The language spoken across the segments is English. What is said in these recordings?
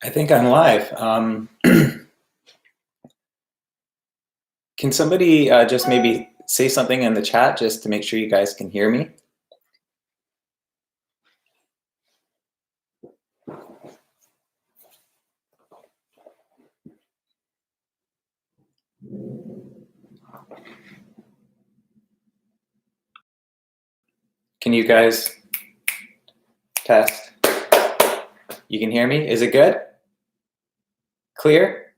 I think I'm live. Can somebody just maybe say something in the chat just to make sure you guys can hear me? Can you guys test? You can hear me? Is it good? Clear?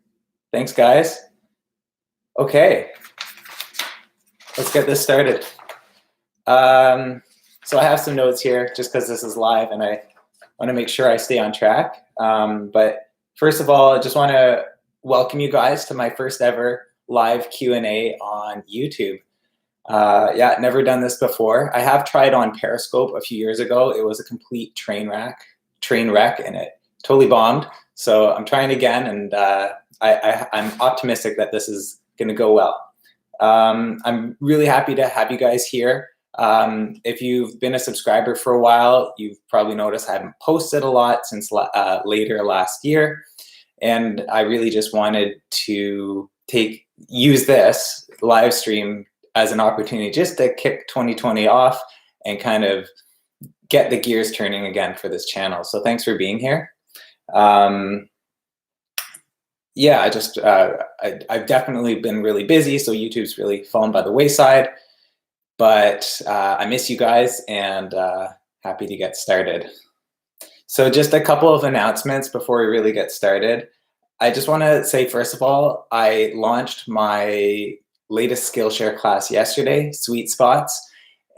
Thanks, guys. Okay, let's get this started. So I have some notes here just because this is live and I want to make sure I stay on track. But first of all, I just want to welcome you guys to my first ever live Q&A on YouTube. Yeah, never done this before. I have tried on Periscope a few years ago. It was a complete train wreck, and it totally bombed. So I'm trying again, and I'm optimistic that this is going to go well. I'm really happy to have you guys here. If you've been a subscriber for a while, you've probably noticed I haven't posted a lot since later last year. And I really just wanted to use this live stream as an opportunity just to kick 2020 off and kind of get the gears turning again for this channel. So thanks for being here. Yeah, I've definitely been really busy, so YouTube's really fallen by the wayside. But I miss you guys and happy to get started. So just a couple of announcements before we really get started. I just want to say, first of all, I launched my latest Skillshare class yesterday, Sweet Spots,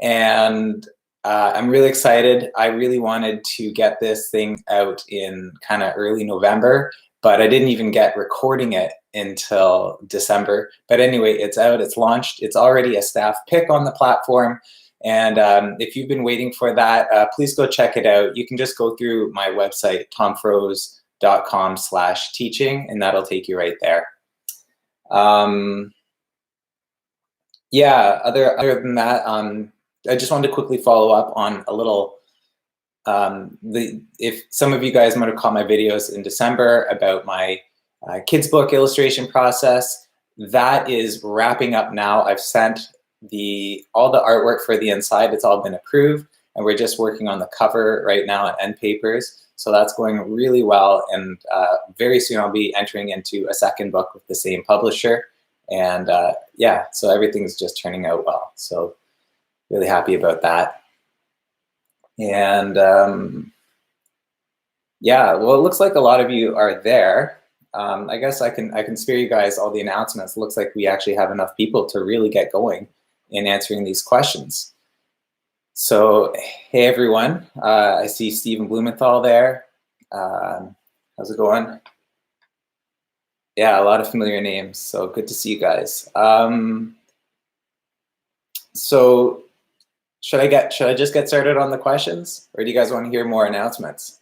and I'm really excited. I really wanted to get this thing out in kind of early November, but I didn't even get recording it until December. But anyway, it's out, it's launched, it's already a staff pick on the platform. And if you've been waiting for that, please go check it out. You can just go through my website, tomfroze.com/teaching, and that'll take you right there. Yeah, other than that, I just wanted to quickly follow up on a little, if some of you guys might have caught my videos in December about my kids book illustration process, that is wrapping up now. I've sent all the artwork for the inside, it's all been approved, and we're just working on the cover right now and end papers. So that's going really well, and very soon I'll be entering into a second book with the same publisher. And yeah, so everything's just turning out well. So really happy about that. And yeah, well, it looks like a lot of you are there. I guess I can spare you guys all the announcements. It looks like we actually have enough people to really get going in answering these questions. So, hey everyone, I see Stephen Blumenthal there. How's it going? Yeah, a lot of familiar names, so good to see you guys. So should I just get started on the questions, or do you guys want to hear more announcements?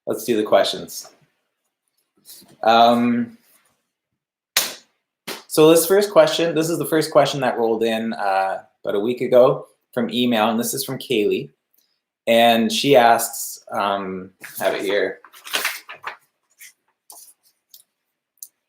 Let's do the questions. So this first question, this is the first question that rolled in about a week ago from email, and this is from Kaylee. And she asks, have it here.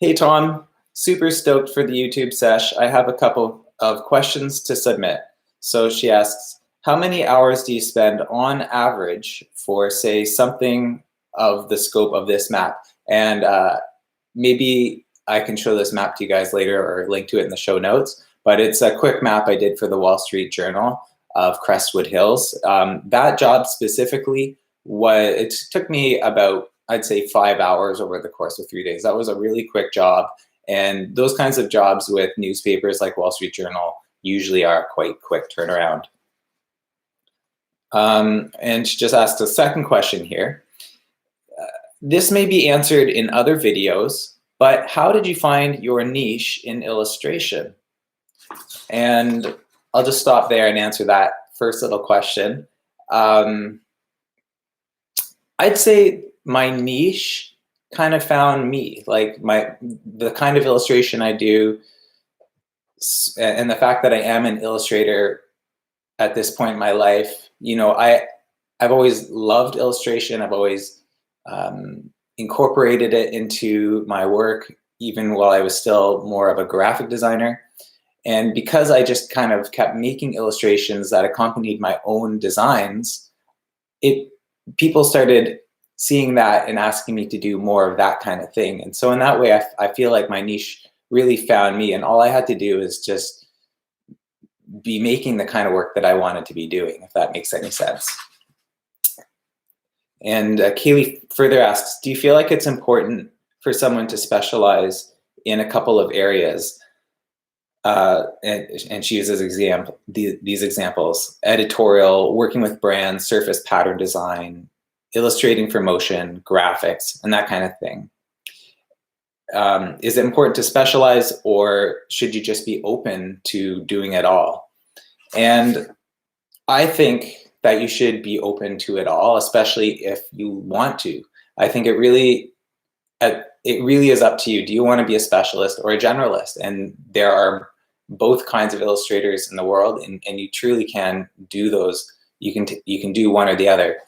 Hey Tom, super stoked for the YouTube sesh. I have a couple of questions to submit. So she asks, how many hours do you spend on average for, say, something of the scope of this map? And maybe I can show this map to you guys later or link to it in the show notes, but it's a quick map I did for the Wall Street Journal of Crestwood Hills. That job specifically, it took me about, I'd say, 5 hours over the course of 3 days. That was a really quick job. And those kinds of jobs with newspapers like Wall Street Journal usually are quite quick turnaround. And she just asked a second question here. This may be answered in other videos, but how did you find your niche in illustration? And I'll just stop there and answer that first little question. I'd say my niche kind of found me, like the kind of illustration I do, and the fact that I am an illustrator at this point in my life, I've always loved illustration. I've always incorporated it into my work, even while I was still more of a graphic designer. And because I just kind of kept making illustrations that accompanied my own designs, people started seeing that and asking me to do more of that kind of thing. And so in that way, I feel like my niche really found me, and all I had to do is just be making the kind of work that I wanted to be doing, if that makes any sense. And Kaylee further asks, do you feel like it's important for someone to specialize in a couple of areas? And she uses these examples: editorial, working with brands, surface pattern design, illustrating for motion, graphics, and that kind of thing. Is it important to specialize, or should you just be open to doing it all? And I think that you should be open to it all, especially if you want to. I think it really is up to you. Do you want to be a specialist or a generalist? And there are both kinds of illustrators in the world, and you truly can do those. You can do one or the other.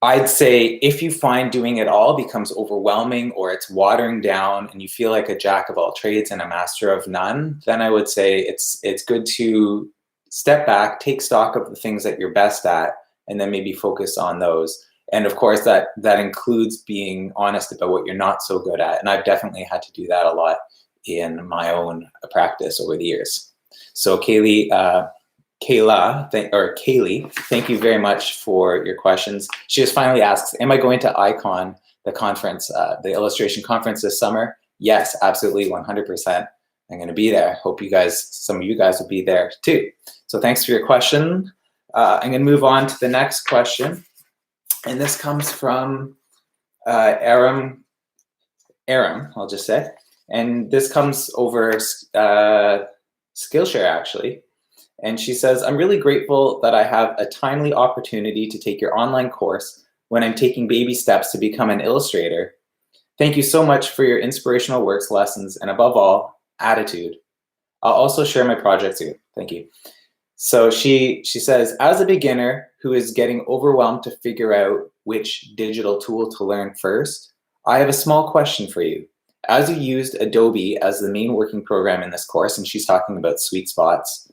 I'd say if you find doing it all becomes overwhelming, or it's watering down and you feel like a jack of all trades and a master of none, then I would say it's good to step back, take stock of the things that you're best at, and then maybe focus on those. And of course, that includes being honest about what you're not so good at. And I've definitely had to do that a lot in my own practice over the years. So Kaylee, thank you very much for your questions. She just finally asks, am I going to Icon, the conference, the illustration conference this summer? Yes, absolutely, 100%. I'm going to be there. Hope some of you guys will be there too. So thanks for your question. I'm going to move on to the next question. And this comes from Aram, I'll just say. And this comes over Skillshare, actually. And she says, I'm really grateful that I have a timely opportunity to take your online course when I'm taking baby steps to become an illustrator. Thank you so much for your inspirational works, lessons, and above all, attitude. I'll also share my project soon. Thank you. So she says, as a beginner who is getting overwhelmed to figure out which digital tool to learn first, I have a small question for you. As you used Adobe as the main working program in this course, and she's talking about sweet spots,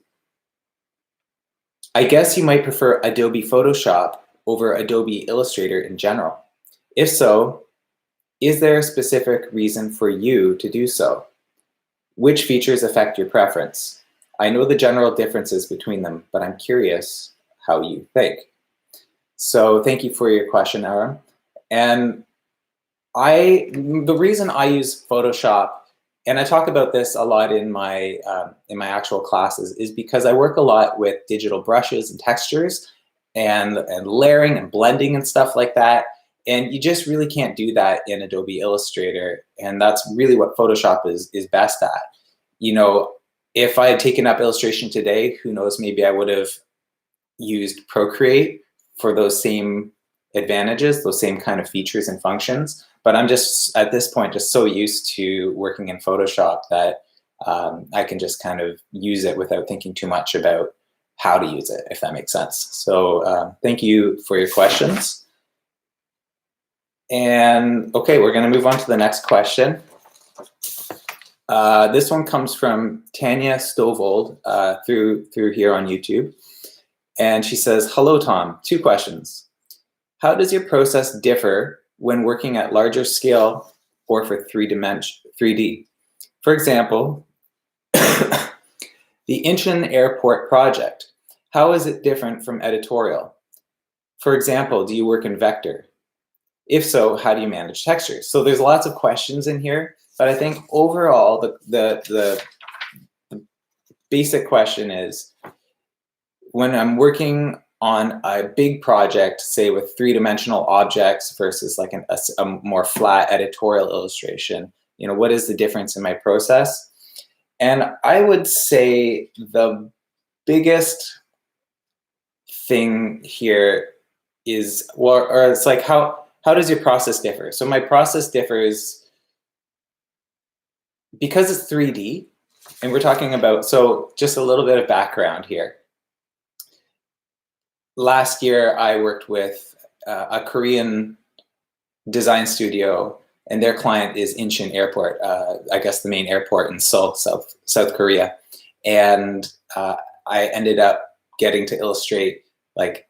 I guess you might prefer Adobe Photoshop over Adobe Illustrator in general. If so, is there a specific reason for you to do so? Which features affect your preference? I know the general differences between them, but I'm curious how you think. So thank you for your question, Aram. And the reason I use Photoshop, and I talk about this a lot in my actual classes, is because I work a lot with digital brushes and textures and layering and blending and stuff like that. And you just really can't do that in Adobe Illustrator. And that's really what Photoshop is best at. If I had taken up illustration today, who knows, maybe I would have used Procreate for those same advantages, those same kind of features and functions. But I'm just, at this point, just so used to working in Photoshop that I can just kind of use it without thinking too much about how to use it, if that makes sense. So thank you for your questions. And okay, we're going to move on to the next question. This one comes from Tanya Stovold through here on YouTube. And she says, hello, Tom. 2 questions. How does your process differ when working at larger scale or for 3D? For example, the Incheon Airport project. How is it different from editorial? For example, do you work in vector? If so, how do you manage textures? So there's lots of questions in here, but I think overall the basic question is, when I'm working on a big project, say with 3-dimensional objects versus like a more flat editorial illustration, what is the difference in my process? And I would say the biggest thing here is, or it's like, how does your process differ? So my process differs because it's 3D, and we're talking about, so just a little bit of background here. last year I worked with a Korean design studio, and their client is Incheon Airport, I guess the main airport in Seoul, South Korea. And I ended up getting to illustrate like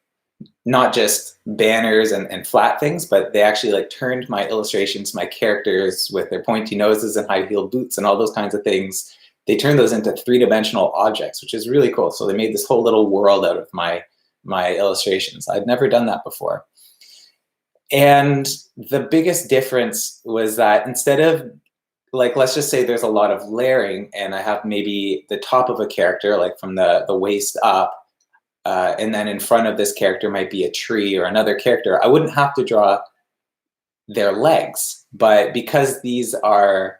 not just banners and flat things, but they actually like turned my illustrations, my characters with their pointy noses and high heel boots and all those kinds of things. They turned those into three-dimensional objects, which is really cool. So they made this whole little world out of my illustrations. I'd never done that before. And the biggest difference was that instead of like, let's just say there's a lot of layering and I have maybe the top of a character, like from the waist up, and then in front of this character might be a tree or another character. I wouldn't have to draw their legs, but because these are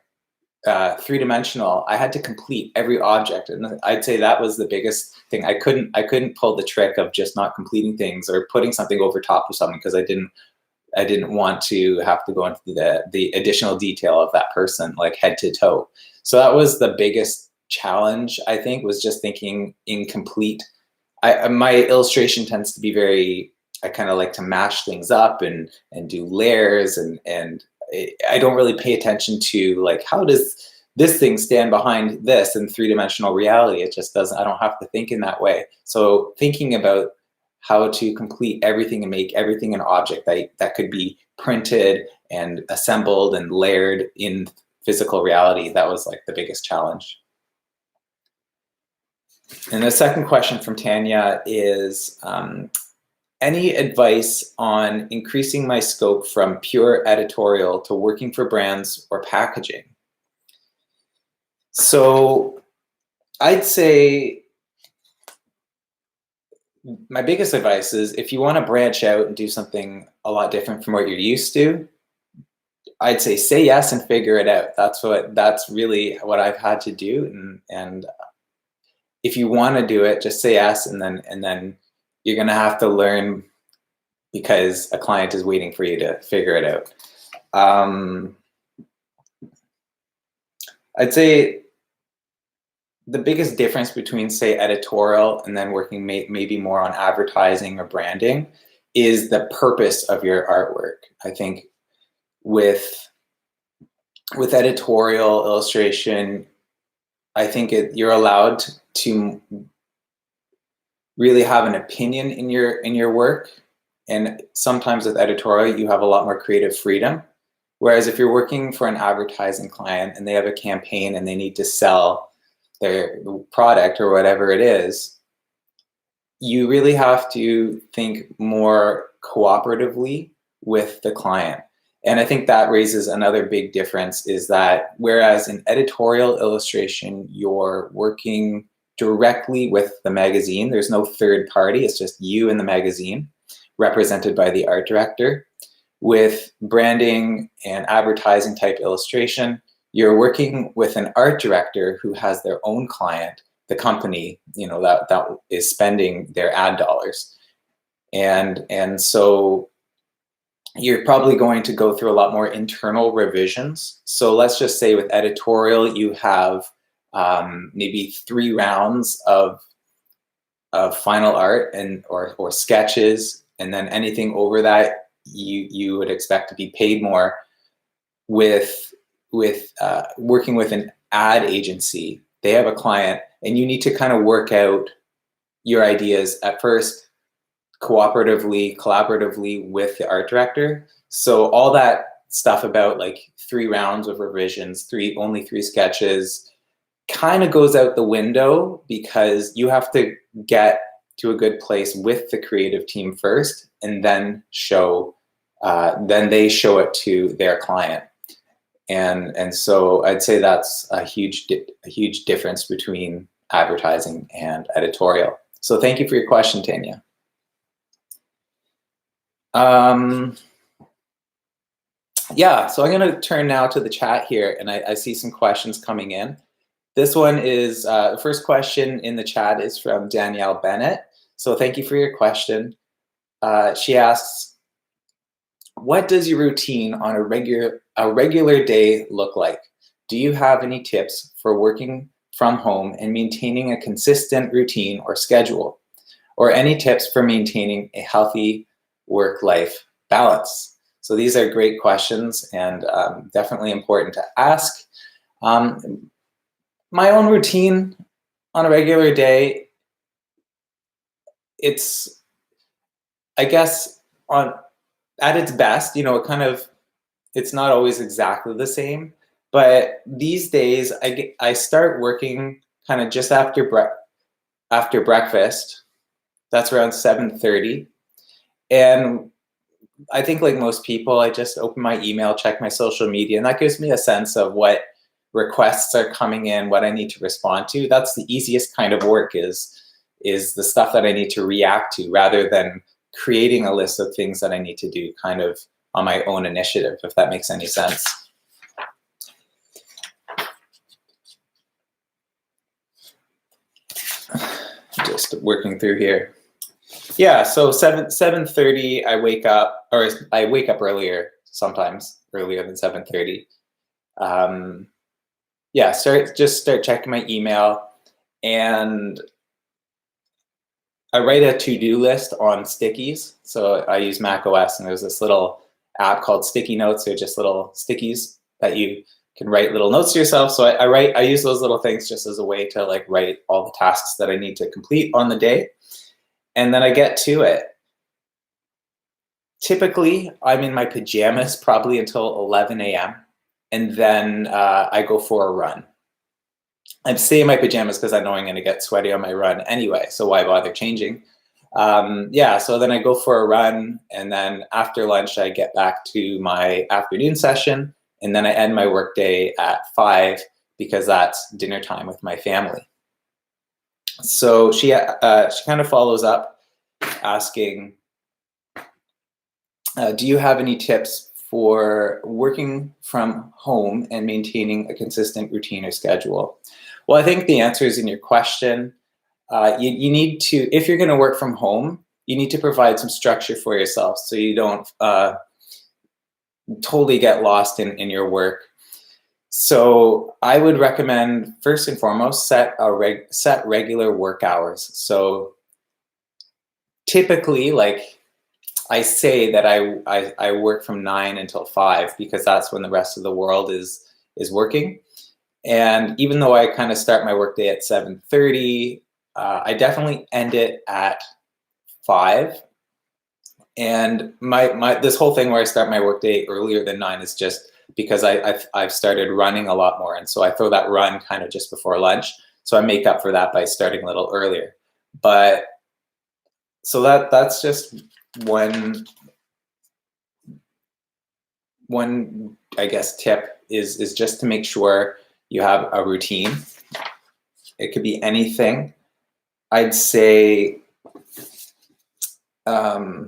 three-dimensional, I had to complete every object, and I'd say that was the biggest thing. I couldn't pull the trick of just not completing things or putting something over top of something because I didn't want to have to go into the additional detail of that person, like head to toe. So that was the biggest challenge, I think, was just thinking incomplete. My illustration tends to be very, I kind of like to mash things up and do layers, and I don't really pay attention to like, how does this thing stand behind this in three-dimensional reality? It just doesn't, I don't have to think in that way. So thinking about how to complete everything and make everything an object that could be printed and assembled and layered in physical reality, that was like the biggest challenge. And the second question from Tanya is, any advice on increasing my scope from pure editorial to working for brands or packaging? So I'd say my biggest advice is if you want to branch out and do something a lot different from what you're used to, I'd say yes and figure it out. That's really what I've had to do. And if you want to do it, just say yes, and then you're going to have to learn because a client is waiting for you to figure it out. I'd say the biggest difference between, say, editorial and then working maybe more on advertising or branding is the purpose of your artwork. I think with editorial illustration, I think you're allowed to really have an opinion in your work, and sometimes with editorial you have a lot more creative freedom. Whereas if you're working for an advertising client and they have a campaign and they need to sell their product or whatever it is, you really have to think more cooperatively with the client. And I think that raises another big difference, is that whereas in editorial illustration, you're working directly with the magazine, there's no third party, it's just you and the magazine, represented by the art director. With branding and advertising type illustration, you're working with an art director who has their own client, the company, that is spending their ad dollars. And so you're probably going to go through a lot more internal revisions. So let's just say with editorial, you have maybe 3 rounds of final art or sketches, and then anything over that you would expect to be paid more. With working with an ad agency, they have a client, and you need to kind of work out your ideas at first collaboratively with the art director. So all that stuff about like 3 rounds of revisions, only 3 sketches, kind of goes out the window, because you have to get to a good place with the creative team first, and then they show it to their client. And so I'd say that's a huge difference between advertising and editorial. So thank you for your question, Tanya. Yeah, so I'm going to turn now to the chat here, and I see some questions coming in. This one is, the first question in the chat is from Danielle Bennett. So thank you for your question. She asks, what does your routine on a regular day look like? Do you have any tips for working from home and maintaining a consistent routine or schedule? or any tips for maintaining a healthy work-life balance? So these are great questions, and definitely important to ask. My own routine on a regular day, it's, I guess, at its best, it's not always exactly the same. But these days, I start working kind of just after breakfast. That's around 7:30, and I think, like most people, I just open my email, check my social media, and that gives me a sense of what requests are coming in, what I need to respond to. That's the easiest kind of work, is the stuff that I need to react to, rather than creating a list of things that I need to do kind of on my own initiative, if that makes any sense. Just working through here. Yeah, so 7:30 I wake up, or I wake up earlier, sometimes earlier than 7:30. Yeah, start checking my email, and I write a to-do list on stickies. So I use Mac OS, and there's this little app called Sticky Notes. They're just little stickies that you can write little notes to yourself. So I use those little things just as a way to like write all the tasks that I need to complete on the day. And then I get to it. Typically, I'm in my pajamas probably until 11 a.m. And then I go for a run. I stay in my pajamas because I know I'm going to get sweaty on my run anyway, so why bother changing? Yeah, so then I go for a run, and then after lunch, I get back to my afternoon session, and then I end my workday at 5 because that's dinner time with my family. So she kind of follows up asking, do you have any tips for working from home and maintaining a consistent routine or schedule? Well, I think the answer is in your question. You need to, if you're going to work from home, you need to provide some structure for yourself so you don't totally get lost in your work. So I would recommend, first and foremost, set regular work hours. So typically, like I say that I work from 9 until 5 because that's when the rest of the world is working. And even though I kind of start my workday at 7:30, I definitely end it at 5. And this whole thing where I start my workday earlier than 9 is just because I've started running a lot more, and so I throw that run kind of just before lunch. So I make up for that by starting a little earlier. But so that's just one I guess tip is just to make sure you have a routine. It could be anything. I'd say I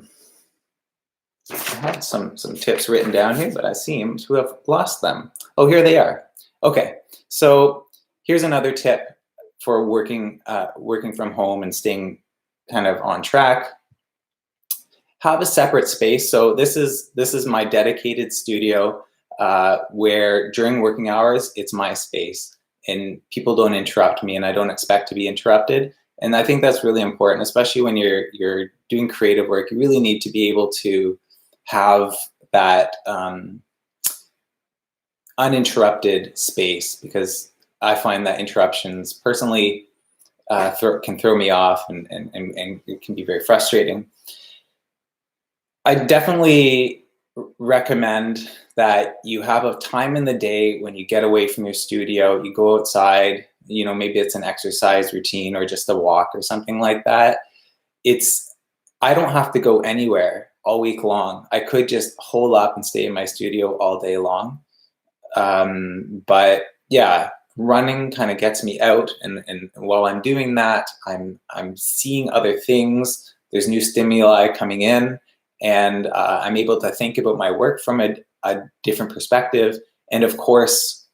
had some tips written down here, but I seem to have lost them. Oh, here they are. Okay, so here's another tip for working from home and staying kind of on track. Have a separate space. So this is my dedicated studio where during working hours, it's my space, and people don't interrupt me, and I don't expect to be interrupted. And I think that's really important, especially when you're doing creative work. You really need to be able to have that uninterrupted space, because I find that interruptions personally can throw me off, and it can be very frustrating. I definitely recommend that you have a time in the day when you get away from your studio, you go outside, maybe it's an exercise routine or just a walk or something like that. I don't have to go anywhere all week long. I could just hole up and stay in my studio all day long. But yeah, running kind of gets me out, and while I'm doing that, I'm seeing other things. There's new stimuli coming in, and I'm able to think about my work from a different perspective. And of course,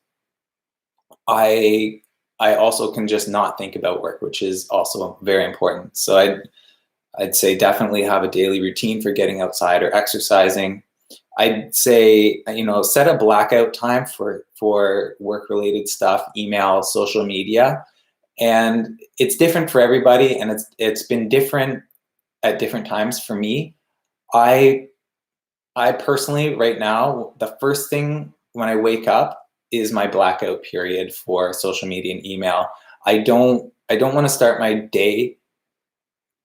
I also can just not think about work, which is also very important. So I'd say definitely have a daily routine for getting outside or exercising. I'd say, set a blackout time for work-related stuff, email, social media. And it's different for everybody, and it's been different at different times. For me, I personally, right now, the first thing when I wake up is my blackout period for social media and email. I don't want to start my day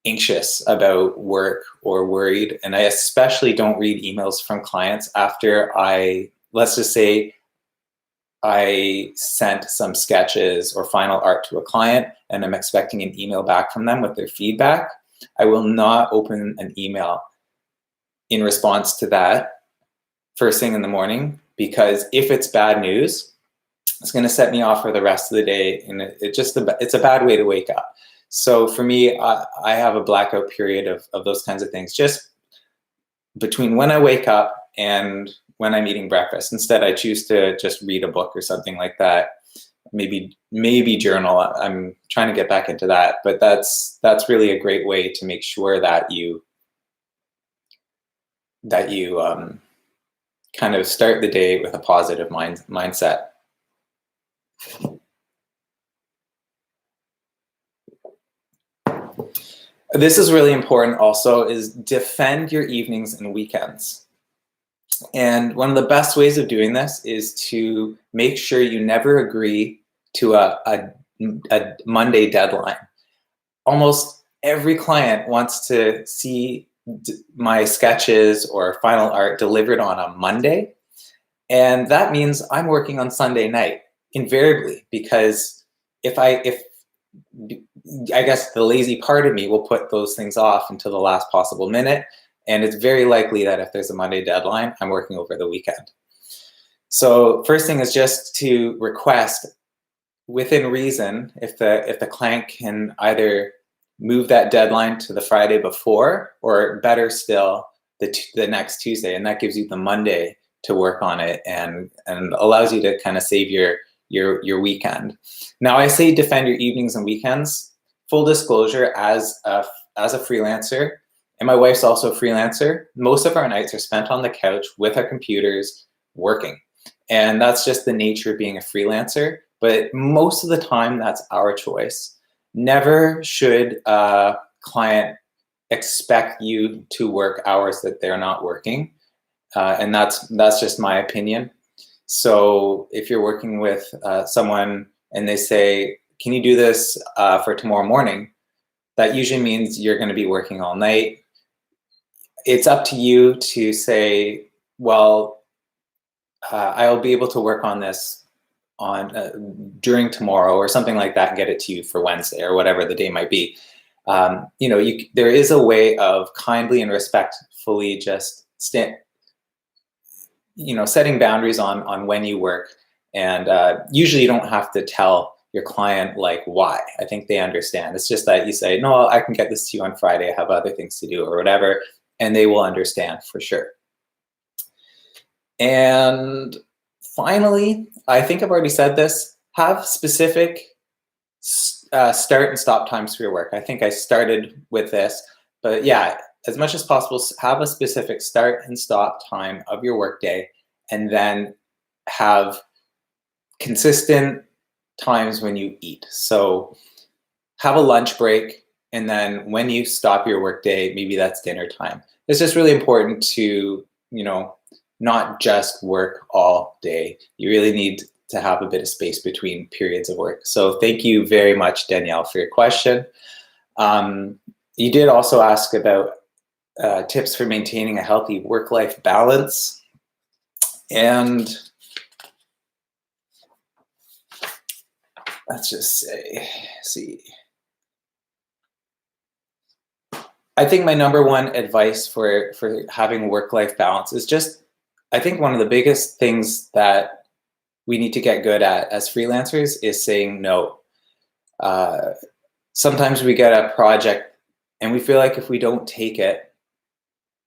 anxious about work or worried, and I especially don't read emails from clients after let's just say I sent some sketches or final art to a client and I'm expecting an email back from them with their feedback. I will not open an email in response to that first thing in the morning, because if it's bad news, it's going to set me off for the rest of the day, and it's a bad way to wake up. So for me, I have a blackout period of those kinds of things, just between when I wake up and when I'm eating breakfast. Instead, I choose to just read a book or something like that. Maybe journal. I'm trying to get back into that, but that's really a great way to make sure that you kind of start the day with a positive mindset. This is really important also, is defend your evenings and weekends. And one of the best ways of doing this is to make sure you never agree to a Monday deadline. Almost every client wants to see my sketches or final art delivered on a Monday. And that means I'm working on Sunday night, invariably, because if I guess the lazy part of me will put those things off until the last possible minute. And it's very likely that if there's a Monday deadline, I'm working over the weekend. So first thing is just to request, within reason, if the client can either move that deadline to the Friday before, or better still, the next Tuesday, and that gives you the Monday to work on it, and allows you to kind of save your weekend. Now, I say defend your evenings and weekends. Full disclosure, as a freelancer, and my wife's also a freelancer, most of our nights are spent on the couch with our computers working. And that's just the nature of being a freelancer. But most of the time, that's our choice. Never should a client expect you to work hours that they're not working. And that's just my opinion. So if you're working with someone and they say, can you do this for tomorrow morning? That usually means you're going to be working all night. It's up to you to say, well, I'll be able to work on this during tomorrow or something like that, and get it to you for Wednesday or whatever the day might be. There is a way of kindly and respectfully just setting boundaries on when you work. And usually you don't have to tell your client like why. I think they understand. It's just that you say, no, I can get this to you on Friday. I have other things to do or whatever. And they will understand for sure. And finally, I think I've already said this, have specific start and stop times for your work. I think I started with this, but yeah, as much as possible, have a specific start and stop time of your workday, and then have consistent times when you eat. So have a lunch break, and then when you stop your workday, maybe that's dinner time. It's just really important to, not just work all day. You really need to have a bit of space between periods of work. So thank you very much, Danielle, for your question. You did also ask about tips for maintaining a healthy work-life balance. And let's just see. I think my number one advice for having work-life balance is just, I think one of the biggest things that we need to get good at as freelancers is saying no. Sometimes we get a project and we feel like if we don't take it,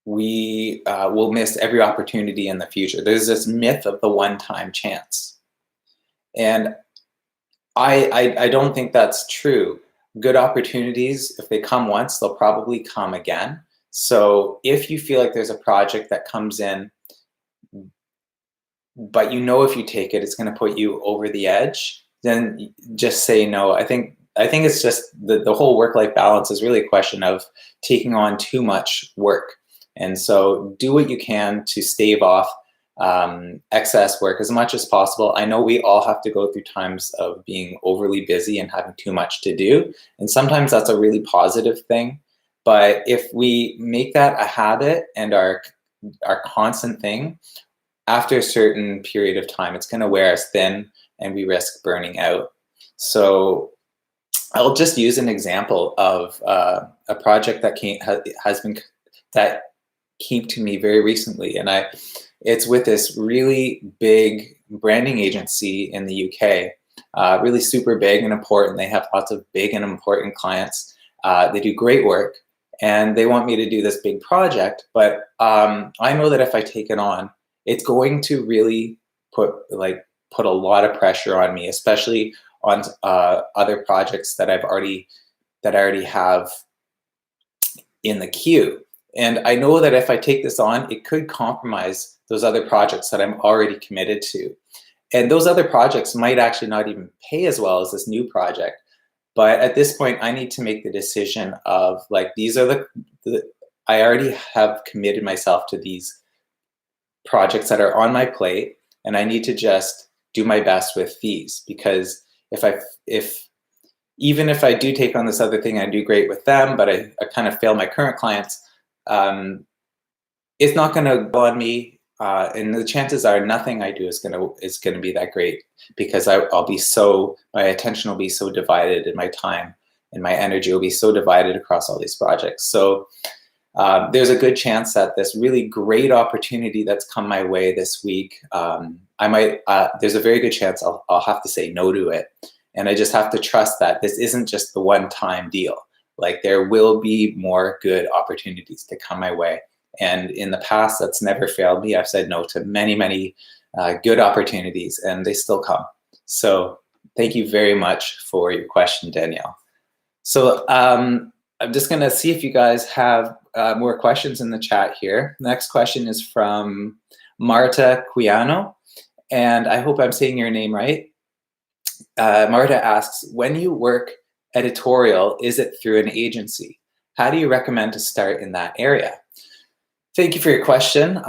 we will miss every opportunity in the future. There's this myth of the one-time chance. And I don't think that's true. Good opportunities, if they come once, they'll probably come again. So if you feel like there's a project that comes in, but if you take it, it's going to put you over the edge, then just say no. I think I think it's just the whole work-life balance is really a question of taking on too much work. And so do what you can to stave off excess work as much as possible. I know we all have to go through times of being overly busy and having too much to do. And sometimes that's a really positive thing. But if we make that a habit and our constant thing, after a certain period of time, it's going to wear us thin and we risk burning out. So I'll just use an example of a project that that came to me very recently, and it's with this really big branding agency in the UK, really super big and important. They have lots of big and important clients. They do great work, and they want me to do this big project. But I know that if I take it on, it's going to really put a lot of pressure on me, especially on other projects that I already have in the queue. And I know that if I take this on, it could compromise those other projects that I'm already committed to. And those other projects might actually not even pay as well as this new project. But at this point, I need to make the decision of these are I already have committed myself to these projects that are on my plate, and I need to just do my best with these, because even if I do take on this other thing, I do great with them, but I kind of fail my current clients, it's not going to go on me, and the chances are nothing I do is going to be that great, because my attention will be so divided, and my time and my energy will be so divided across all these projects. So there's a good chance that this really great opportunity that's come my way this week, there's a very good chance I'll have to say no to it. And I just have to trust that this isn't just the one-time deal. There will be more good opportunities to come my way. And in the past, that's never failed me. I've said no to many, many good opportunities, and they still come. So thank you very much for your question, Danielle. So I'm just going to see if you guys have more questions in the chat here. Next question is from Marta Quiano, and I hope I'm saying your name right. Marta asks, when you work editorial, is it through an agency? How do you recommend to start in that area? Thank you for your question.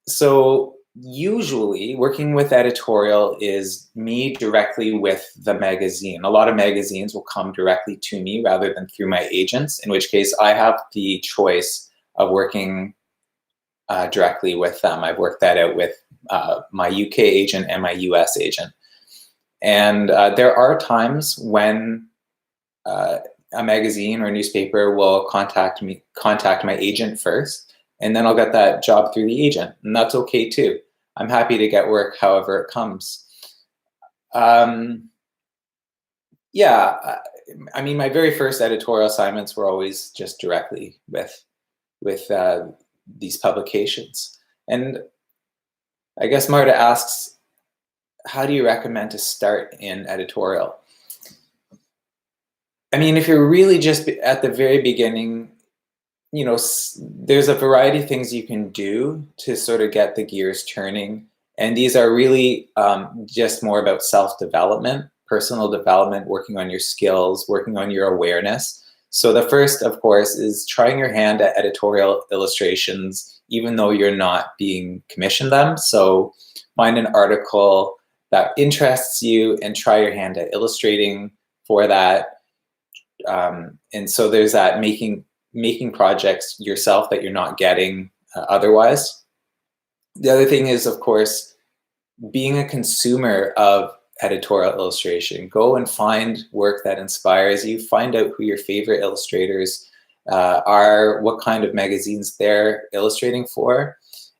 So usually working with editorial is me directly with the magazine. A lot of magazines will come directly to me rather than through my agents, in which case I have the choice of working directly with them. I've worked that out with my UK agent and my US agent. And there are times when a magazine or a newspaper will contact my agent first, and then I'll get that job through the agent, and that's okay too. I'm happy to get work however it comes. Yeah, I mean, my very first editorial assignments were always just directly with these publications. And I guess Marta asks, how do you recommend to start in editorial? I mean, if you're really just at the very beginning, there's a variety of things you can do to sort of get the gears turning. And these are really just more about self-development, personal development, working on your skills, working on your awareness. So the first, of course, is trying your hand at editorial illustrations, even though you're not being commissioned them. So find an article that interests you and try your hand at illustrating for that. And so there's that making projects yourself that you're not getting otherwise. The other thing is, of course, being a consumer of editorial illustration. Go and find work that inspires you. Find out who your favorite illustrators are, what kind of magazines they're illustrating for,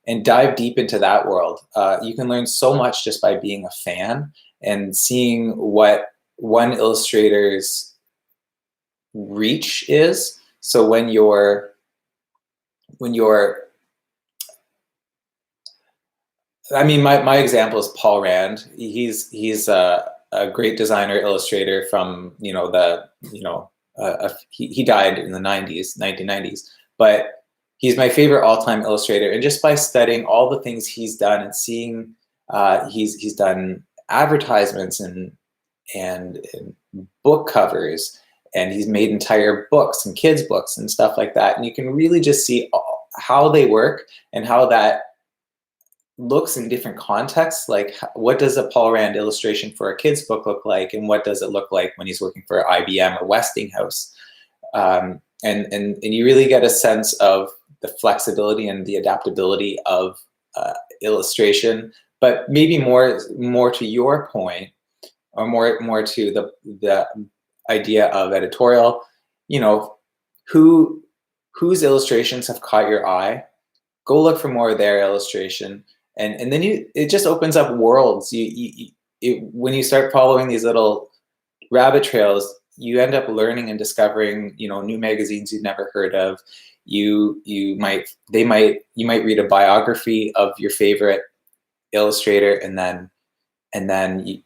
and dive deep into that world. You can learn so much just by being a fan and seeing what one illustrator's reach is. So when you're I mean, my example is Paul Rand. He's a great designer illustrator from he died in the 1990s, but he's my favorite all-time illustrator. And just by studying all the things he's done and seeing he's done advertisements and book covers, and he's made entire books and kids books and stuff like that. And you can really just see how they work and how that looks in different contexts. Like, what does a Paul Rand illustration for a kid's book look like, and what does it look like when he's working for IBM or Westinghouse? And you really get a sense of the flexibility and the adaptability of illustration. But maybe more to your point, or more to the idea of editorial, you know, whose illustrations have caught your eye? Go look for more of their illustration, and then it just opens up worlds. When you start following these little rabbit trails, you end up learning and discovering, new magazines you've never heard of. You might read a biography of your favorite illustrator, and then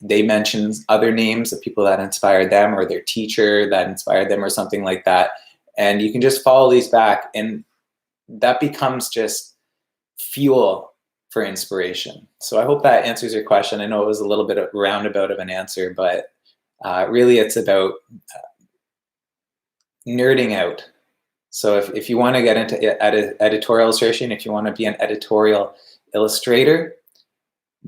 they mention other names of people that inspired them, or their teacher that inspired them, or something like that. And you can just follow these back, and that becomes just fuel for inspiration. So I hope that answers your question. I know it was a little bit of roundabout of an answer, but really it's about nerding out. So if you want to get into editorial illustration, if you want to be an editorial illustrator,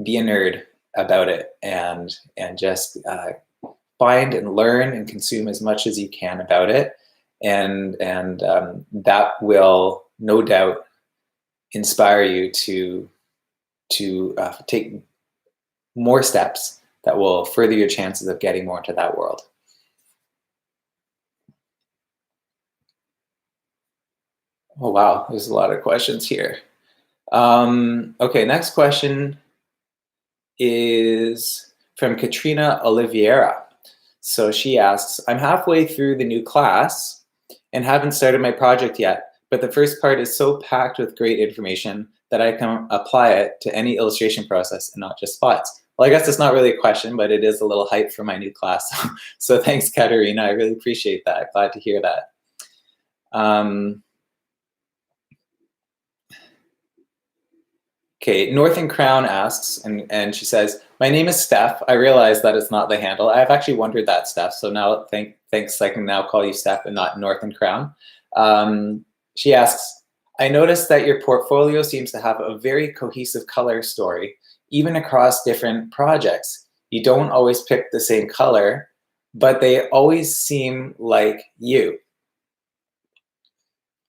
be a nerd about it, and just find and learn and consume as much as you can about it, and that will no doubt inspire you to take more steps that will further your chances of getting more into that world. Oh wow, there's a lot of questions here. Okay, next question is from Katrina Oliveira. So she asks, I'm halfway through the new class and haven't started my project yet, but the first part is so packed with great information that I can apply it to any illustration process and not just spots. Well, I guess it's not really a question, but it is a little hype for my new class. So thanks, Katerina. I really appreciate that. Glad to hear that. Okay, Northern Crown asks, and she says, my name is Steph. I realize that it's not the handle. I've actually wondered that, Steph. So now thanks, I can now call you Steph and not Northern Crown. She asks, I noticed that your portfolio seems to have a very cohesive color story, even across different projects. You don't always pick the same color, but they always seem like you.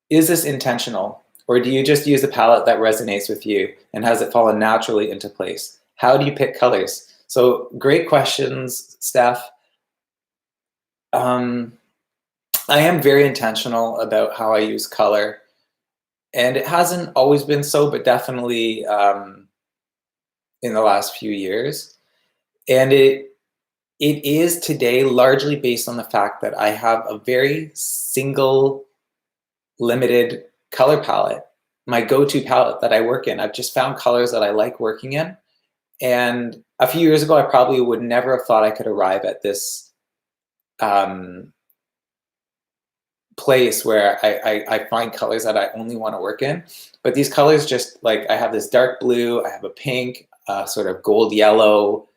Is this intentional, or do you just use a palette that resonates with you and has it fallen naturally into place? How do you pick colors? So great questions, Steph. I am very intentional about how I use color. And it hasn't always been so, but definitely in the last few years. And it is today largely based on the fact that I have a very single, limited color palette, my go-to palette that I work in. I've just found colors that I like working in. And a few years ago, I probably would never have thought I could arrive at this place where I find colors that I only want to work in. But these colors, just like, I have this dark blue, I have a pink, sort of gold yellow,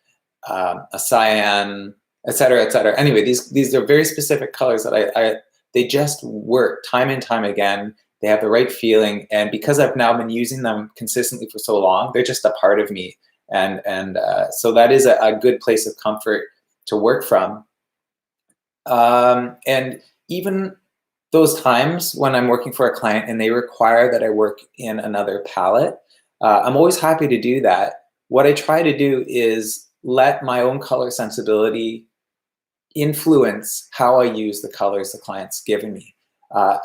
a cyan, et cetera, et cetera. Anyway, these are very specific colors that they just work time and time again. They have the right feeling, and because I've now been using them consistently for so long, they're just a part of me. And so that is a good place of comfort to work from. And even those times when I'm working for a client and they require that I work in another palette, I'm always happy to do that. What I try to do is let my own color sensibility influence how I use the colors the client's given me.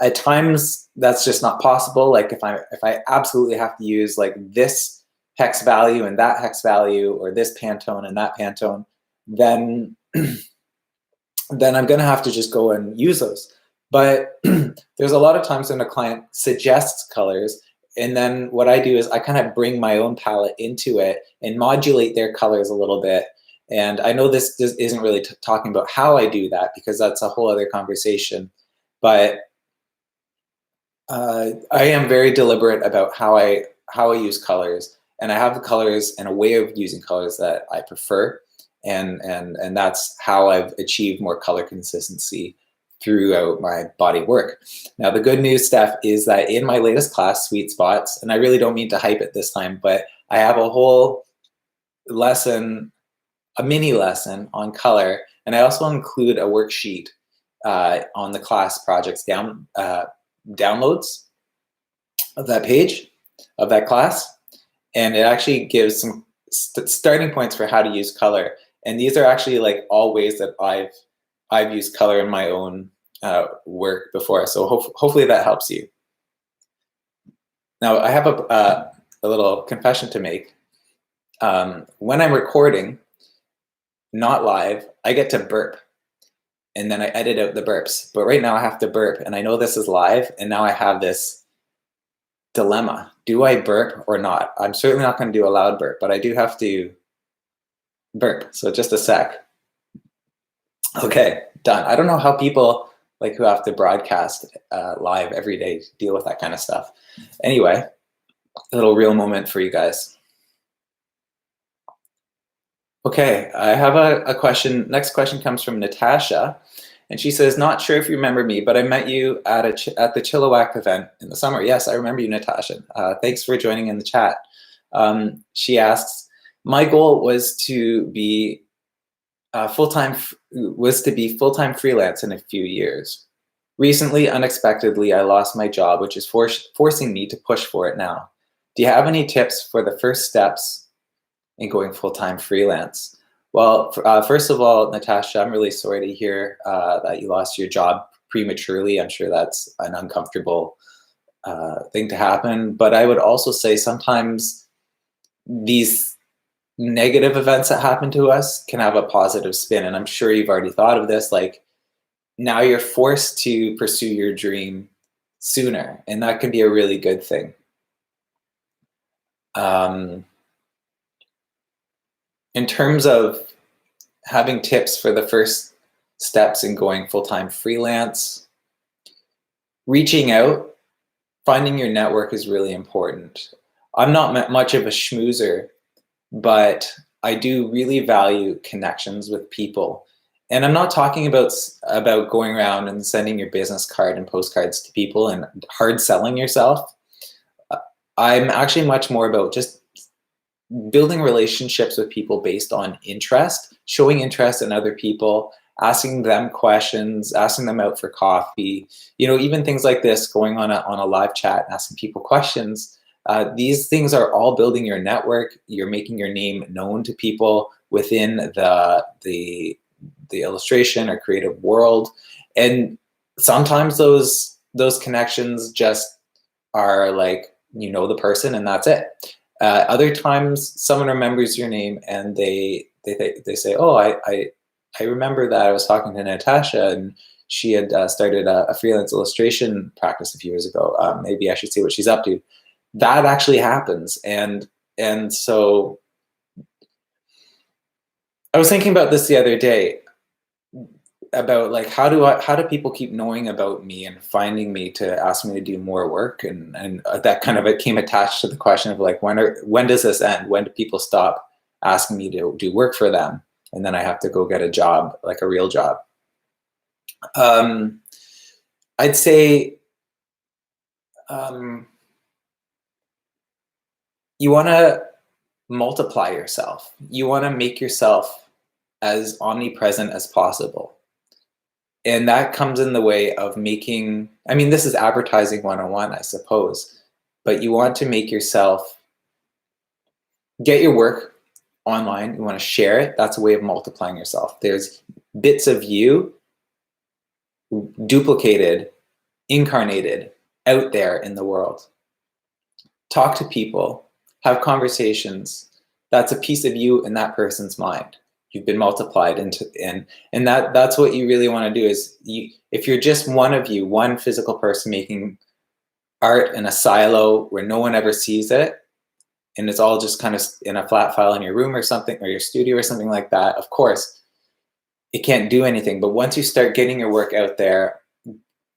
At times that's just not possible. Like if I absolutely have to use like this hex value and that hex value, or this Pantone and that Pantone, then I'm gonna have to just go and use those. But there's a lot of times when a client suggests colors, and then what I do is I kind of bring my own palette into it and modulate their colors a little bit. And I know this isn't really talking about how I do that, because that's a whole other conversation. But I am very deliberate about how I use colors, and I have the colors and a way of using colors that I prefer. and that's how I've achieved more color consistency throughout my body work. Now, the good news, Steph, is that in my latest class, Sweet Spots, and I really don't mean to hype it this time, but I have a whole lesson, a mini lesson on color, and I also include a worksheet on the class projects downloads of that page of that class, and it actually gives some starting points for how to use color. And these are actually like all ways that I've used color in my own work before. So hopefully that helps you. Now I have a little confession to make. When I'm recording, not live, I get to burp, and then I edit out the burps. But right now I have to burp, and I know this is live, and now I have this dilemma. Do I burp or not? I'm certainly not going to do a loud burp, but I do have to burp. So just a sec. Okay, done. I don't know how people like who have to broadcast live every day deal with that kind of stuff. Anyway, a little real moment for you guys. Okay, I have a question. Next question comes from Natasha, and she says, "Not sure if you remember me, but I met you at the Chilliwack event in the summer." Yes, I remember you, Natasha. Thanks for joining in the chat. She asks, "My goal was to be full-time freelance in a few years. Recently, unexpectedly, I lost my job, which is forcing me to push for it now. Do you have any tips for the first steps in going full-time freelance?" Well, first of all, Natasha, I'm really sorry to hear that you lost your job prematurely. I'm sure that's an uncomfortable thing to happen. But I would also say sometimes these negative events that happen to us can have a positive spin. And I'm sure you've already thought of this. Like, now you're forced to pursue your dream sooner, and that can be a really good thing. In terms of having tips for the first steps in going full-time freelance, reaching out, finding your network is really important. I'm not much of a schmoozer, but I do really value connections with people. And I'm not talking about going around and sending your business card and postcards to people and hard selling yourself. I'm actually much more about just building relationships with people based on interest, showing interest in other people, asking them questions, asking them out for coffee, even things like this, going on a live chat, asking people questions. These things are all building your network. You're making your name known to people within the illustration or creative world. And sometimes those connections just are like, the person and that's it. Other times someone remembers your name and they say, "Oh, I remember that I was talking to Natasha and she had started a freelance illustration practice a few years ago. Maybe I should see what she's up to." That actually happens. And so I was thinking about this the other day about like, how do people keep knowing about me and finding me to ask me to do more work? And that kind of, it came attached to the question of like, when does this end? When do people stop asking me to do work for them? And then I have to go get a job, like a real job. I'd say you want to multiply yourself. You want to make yourself as omnipresent as possible. And that comes in the way of making, this is advertising 101, I suppose, but you want to make yourself, get your work online, you want to share it. That's a way of multiplying yourself. There's bits of you duplicated, incarnated out there in the world. Talk to people, have conversations. That's a piece of you in that person's mind. You've been multiplied into, and that's what you really want to do is, if you're just one of you, one physical person making art in a silo where no one ever sees it, and it's all just kind of in a flat file in your room or something, or your studio or something like that, of course, it can't do anything. But once you start getting your work out there,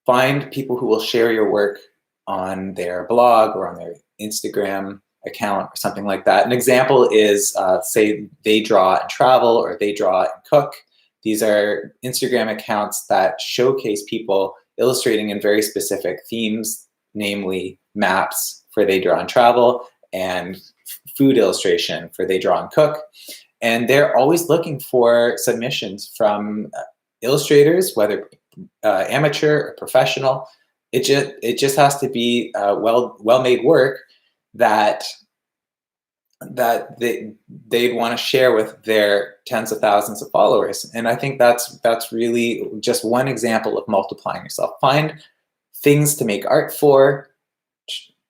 find people who will share your work on their blog or on their Instagram account or something like that. An example is, say, They Draw and Travel or They Draw and Cook. These are Instagram accounts that showcase people illustrating in very specific themes, namely maps for They Draw and Travel and food illustration for They Draw and Cook. And they're always looking for submissions from illustrators, whether amateur or professional. It just has to be well-made work that they'd want to share with their tens of thousands of followers. And I think that's really just one example of multiplying yourself. Find things to make art for,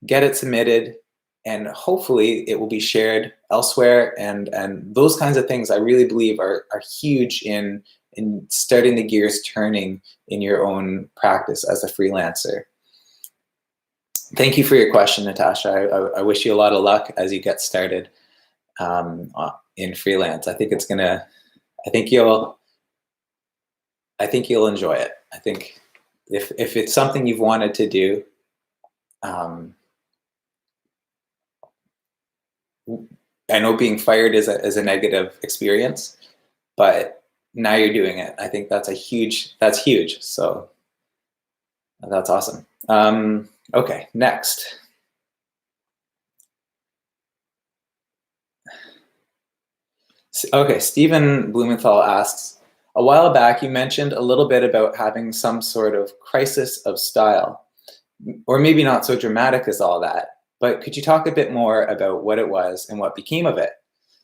get it submitted, and hopefully it will be shared elsewhere. And those kinds of things I really believe are huge in starting the gears turning in your own practice as a freelancer. Thank you for your question, Natasha. I wish you a lot of luck as you get started in freelance. I think you'll enjoy it. I think if it's something you've wanted to do, I know being fired is a negative experience, but now you're doing it. I think that's huge. So that's awesome. Okay, next. Okay, Stephen Blumenthal asks, a while back you mentioned a little bit about having some sort of crisis of style, or maybe not so dramatic as all that, but could you talk a bit more about what it was and what became of it?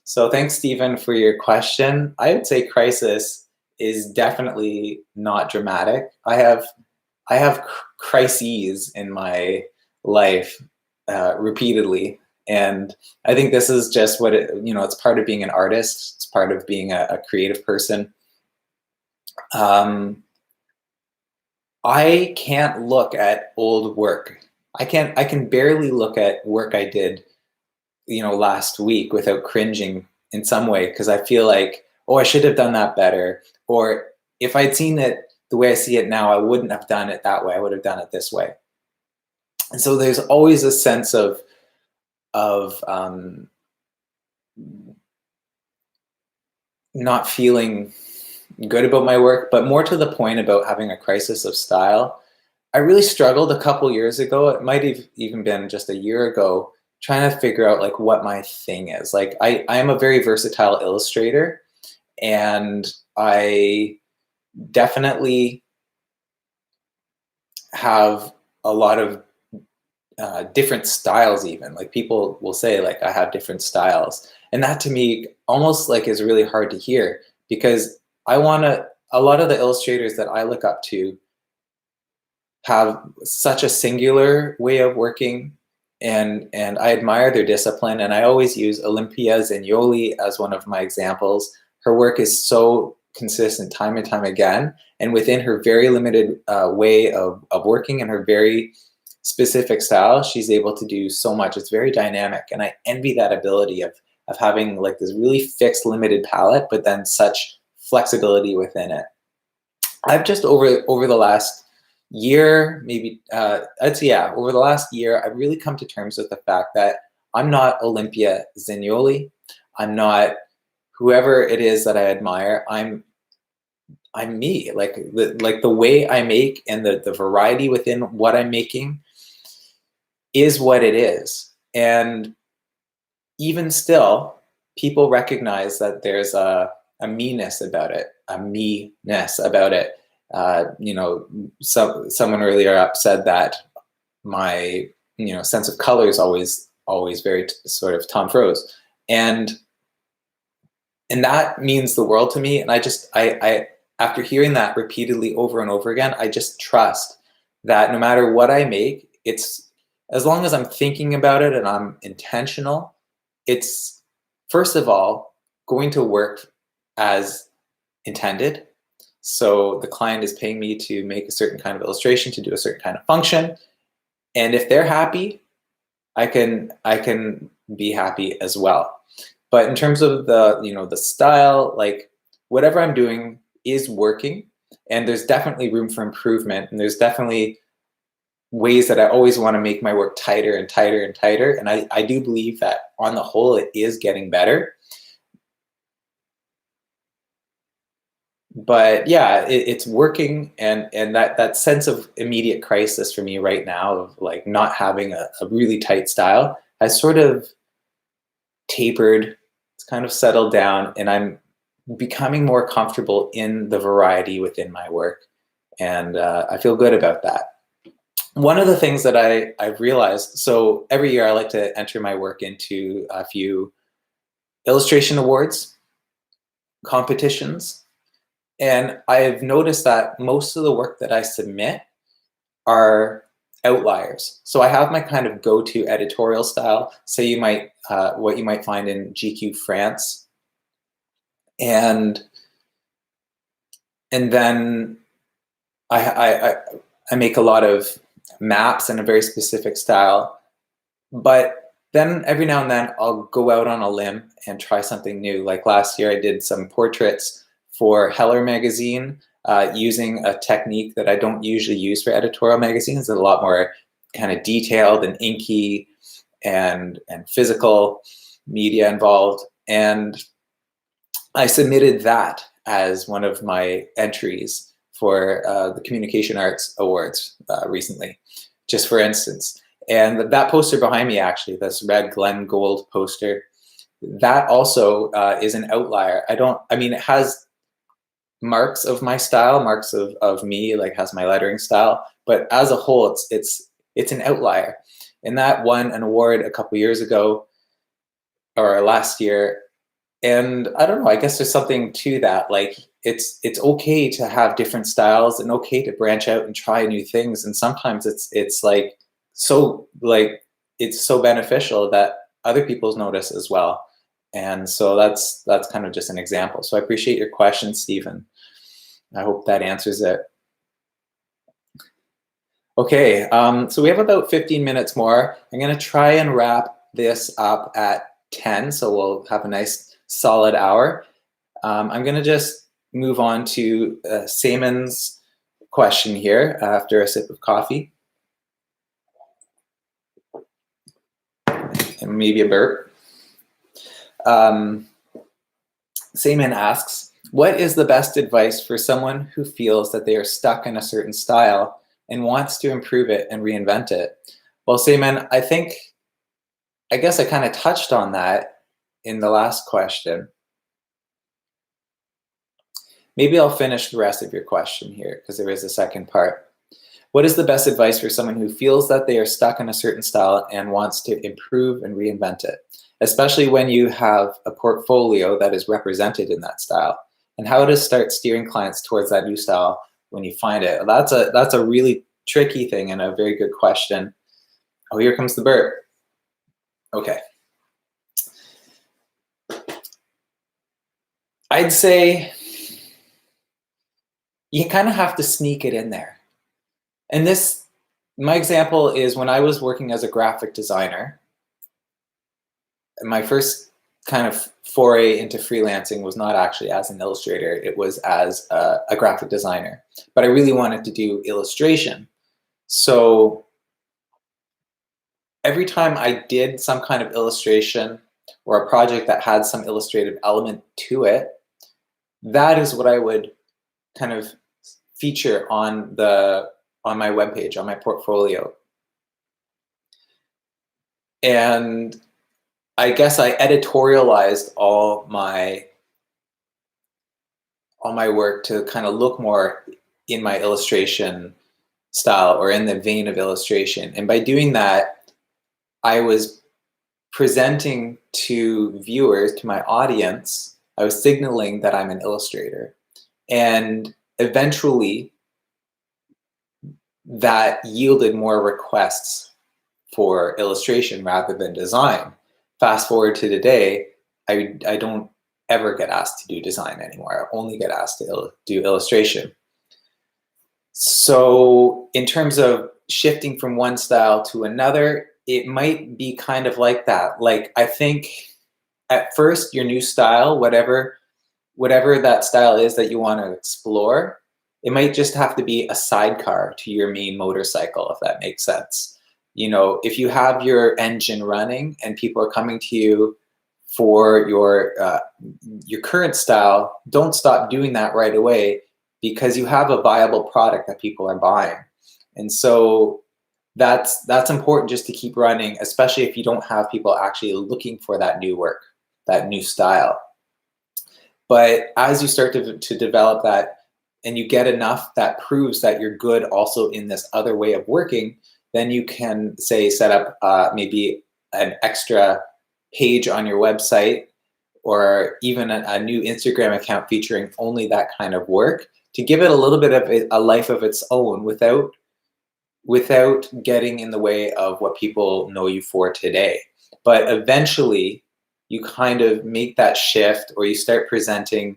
So thanks, Stephen, for your question. I would say crisis is definitely not dramatic. I have crises in my life repeatedly, and I think this is just what it's part of being an artist. It's part of being a creative person. I can't look at old work. I can barely look at work I did, last week without cringing in some way, because I feel like, oh, I should have done that better. Or if I'd seen it the way I see it now, I wouldn't have done it that way. I would have done it this way. And so there's always a sense of not feeling good about my work, but more to the point about having a crisis of style. I really struggled a couple years ago. It might have even been just a year ago, trying to figure out like what my thing is. Like I am a very versatile illustrator, and I definitely have a lot of different styles. Even like people will say like I have different styles, and that to me almost like is really hard to hear, because a lot of the illustrators that I look up to have such a singular way of working, and I admire their discipline. And I always use Olympia Zanioli as one of my examples. Her work is so consistent time and time again, and within her very limited way of working and her very specific style, she's able to do so much. It's very dynamic, and I envy that ability of having like this really fixed, limited palette, but then such flexibility within it. I've just over the last year, maybe over the last year, I've really come to terms with the fact that I'm not Olympia Zanioli. I'm not whoever it is that I admire. I'm me. Like the way I make and the variety within what I'm making is what it is. And even still, people recognize that there's a me-ness about it, someone earlier up said that my sense of color is always very sort of Tom Froze, and that means the world to me. And I after hearing that repeatedly over and over again, I just trust that no matter what I make, it's, as long as I'm thinking about it and I'm intentional, it's first of all going to work as intended. So the client is paying me to make a certain kind of illustration, to do a certain kind of function. And if they're happy, I can be happy as well. But in terms of the style, like whatever I'm doing is working, and there's definitely room for improvement, and there's definitely ways that I always want to make my work tighter and tighter and tighter. And I do believe that on the whole, it is getting better. But yeah, it's working, and that sense of immediate crisis for me right now of like not having a really tight style has sort of tapered. It's kind of settled down, and I'm becoming more comfortable in the variety within my work, and I feel good about that. One of the things that I've realized, so every year I like to enter my work into a few illustration awards, competitions. And I've noticed that most of the work that I submit are outliers. So I have my kind of go-to editorial style. Say you might, what you might find in GQ France, and then I make a lot of maps in a very specific style. But then every now and then I'll go out on a limb and try something new. Like last year, I did some portraits for Heller magazine using a technique that I don't usually use for editorial magazines. It's a lot more kind of detailed and inky and physical media involved. And I submitted that as one of my entries for the Communication Arts Awards recently, just for instance. And that poster behind me, actually, this red Glen Gold poster, that also is an outlier. I mean, it has marks of my style, marks of me, like has my lettering style, but as a whole, it's an outlier. And that won an award a couple years ago, or last year. And I don't know, I guess there's something to that. Like it's okay to have different styles and okay to branch out and try new things. And sometimes it's like so beneficial that other people notice as well. And so that's kind of just an example. So I appreciate your question, Stephen. I hope that answers it. Okay, so we have about 15 minutes more. I'm going to try and wrap this up at 10, so we'll have a nice solid hour. I'm going to just move on to Seaman's question here after a sip of coffee. And maybe a burp. Seaman asks, what is the best advice for someone who feels that they are stuck in a certain style and wants to improve it and reinvent it? Well, Seaman, I guess I kind of touched on that in the last question. Maybe I'll finish the rest of your question here because there is a second part. What is the best advice for someone who feels that they are stuck in a certain style and wants to improve and reinvent it, especially when you have a portfolio that is represented in that style? And how to start steering clients towards that new style when you find it? That's a really tricky thing and a very good question. Oh, here comes the burp. Okay. I'd say you kind of have to sneak it in there. And my example is when I was working as a graphic designer, my first kind of foray into freelancing was not actually as an illustrator, it was as a graphic designer. But I really wanted to do illustration. So every time I did some kind of illustration or a project that had some illustrative element to it, that is what I would kind of feature on my webpage, on my portfolio. And I guess I editorialized all my work to kind of look more in my illustration style or in the vein of illustration. And by doing that, I was presenting to viewers, to my audience, I was signaling that I'm an illustrator. And eventually, that yielded more requests for illustration rather than design. Fast forward to today, I don't ever get asked to do design anymore. I only get asked to do illustration. So in terms of shifting from one style to another, it might be kind of like that. Like, I think at first your new style, whatever that style is that you want to explore, It might just have to be a sidecar to your main motorcycle, if that makes sense. You know, if you have your engine running and people are coming to you for your current style, don't stop doing that right away, because you have a viable product that people are buying. And so that's important, just to keep running, especially if you don't have people actually looking for that new work, that new style. But as you start to develop that, and you get enough that proves that you're good also in this other way of working, then you can say set up maybe an extra page on your website, or even a new Instagram account featuring only that kind of work, to give it a little bit of a life of its own without getting in the way of what people know you for today. But eventually you kind of make that shift, or you start presenting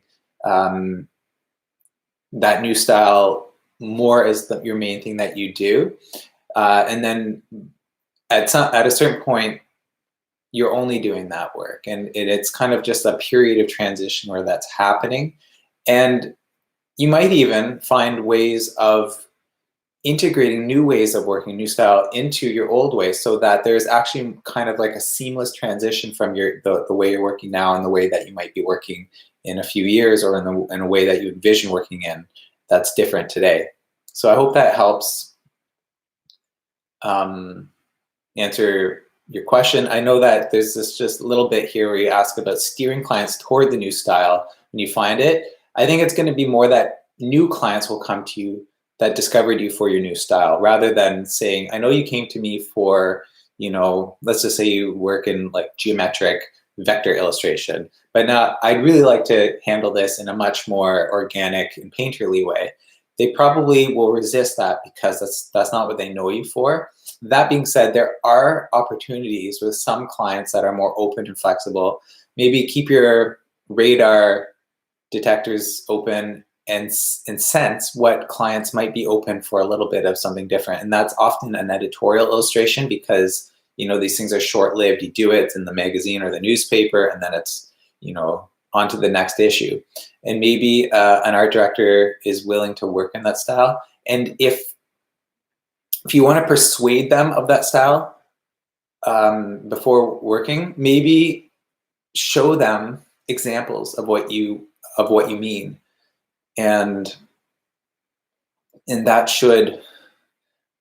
that new style more as your main thing that you do. And then at a certain point, you're only doing that work. And it's kind of just a period of transition where that's happening. And you might even find ways of integrating new ways of working, new style, into your old way, so that there's actually kind of like a seamless transition from the way you're working now and the way that you might be working in a few years, or in a way that you envision working in that's different today. So I hope that helps answer your question. I know that there's this just little bit here where you ask about steering clients toward the new style when you find it. I think it's going to be more that new clients will come to you that discovered you for your new style, rather than saying, I know you came to me for, you know, let's just say you work in like geometric vector illustration, but now I'd really like to handle this in a much more organic and painterly way. They probably will resist that, because that's not what they know you for. That being said, there are opportunities with some clients that are more open and flexible. Maybe keep your radar detectors open and sense what clients might be open for a little bit of something different. And that's often an editorial illustration, because, you know, these things are short-lived. You do it in the magazine or the newspaper, and then it's, you know, on to the next issue. And maybe an art director is willing to work in that style. And if you want to persuade them of that style before working, maybe show them examples of what you mean. And that should,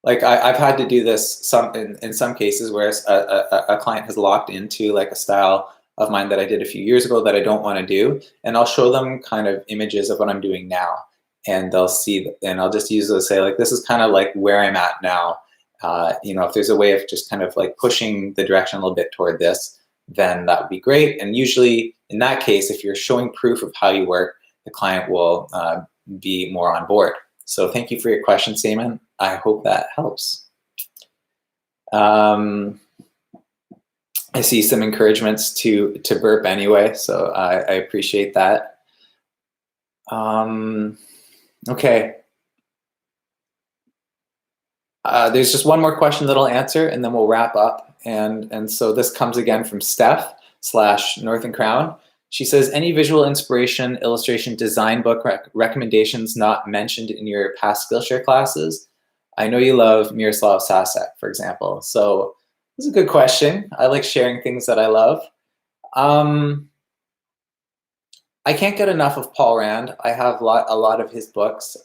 like, I've had to do this in some cases where a client has locked into like a style of mine that I did a few years ago that I don't want to do, and I'll show them kind of images of what I'm doing now, and they'll see, and I'll just use those, say like, this is kind of like where I'm at now. You know, if there's a way of just kind of like pushing the direction a little bit toward this, then that would be great. And usually in that case, if you're showing proof of how you work, the client will be more on board. So thank you for your question, Seaman. I hope that helps. I see some encouragements to burp anyway, so I appreciate that. Okay. There's just one more question that I'll answer, and then we'll wrap up. And so this comes again from Steph/North and Crown. She says, any visual inspiration, illustration, design book recommendations not mentioned in your past Skillshare classes? I know you love Miroslav Sasek, for example. So this is a good question. I like sharing things that I love. I can't get enough of Paul Rand. I have a lot of his books.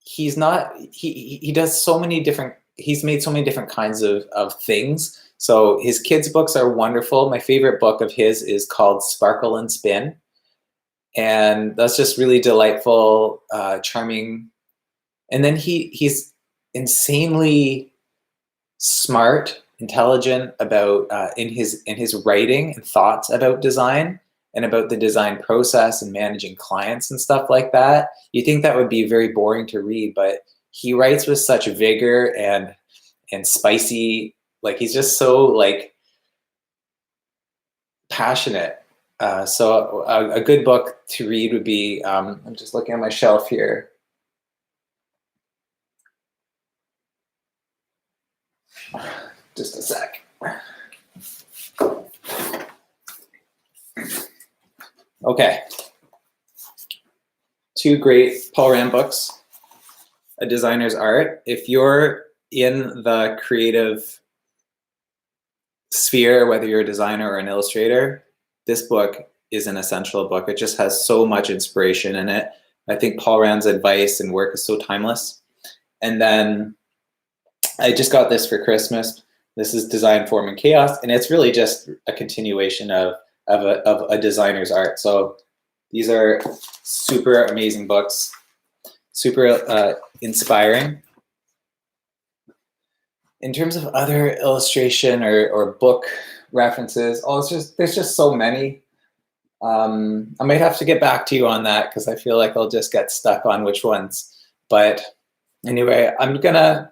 He does so many different, he's made so many different kinds of things. So his kids' books are wonderful. My favorite book of his is called Sparkle and Spin. And that's just really delightful, charming. And then he's insanely smart, intelligent about in his writing and thoughts about design and about the design process and managing clients and stuff like that. You think that would be very boring to read, but he writes with such vigor and spicy. Like, he's just so like passionate. So a good book to read would be, I'm just looking at my shelf here. Just a sec. Okay. Two great Paul Rand books. a designer's art. If you're in the creative sphere, whether you're a designer or an illustrator, this book is an essential book. It just has so much inspiration in it. I think Paul Rand's advice and work is so timeless. And then I just got this for Christmas. This is Design, Form, and Chaos, and it's really just a continuation of a designer's art. So these are super amazing books, super inspiring. In terms of other illustration or book references, there's just so many. I might have to get back to you on that because I feel like I'll just get stuck on which ones. But anyway, I'm gonna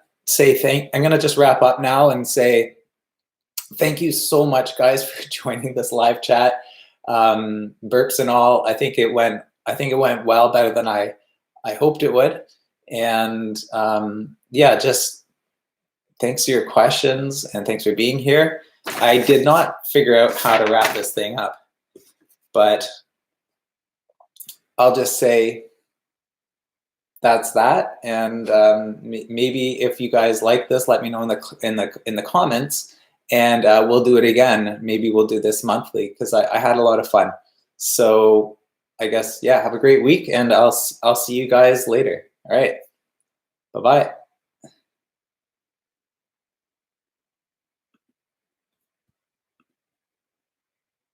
just wrap up now and say thank you so much, guys, for joining this live chat. Burps and all, I think it went well, better than I hoped it would. And yeah, just thanks for your questions and thanks for being here. I did not figure out how to wrap this thing up, but I'll just say that's that. And maybe if you guys like this, let me know in the comments, and we'll do it again. Maybe we'll do this monthly because I had a lot of fun. So I guess, yeah, have a great week, and I'll see you guys later. All right, bye-bye.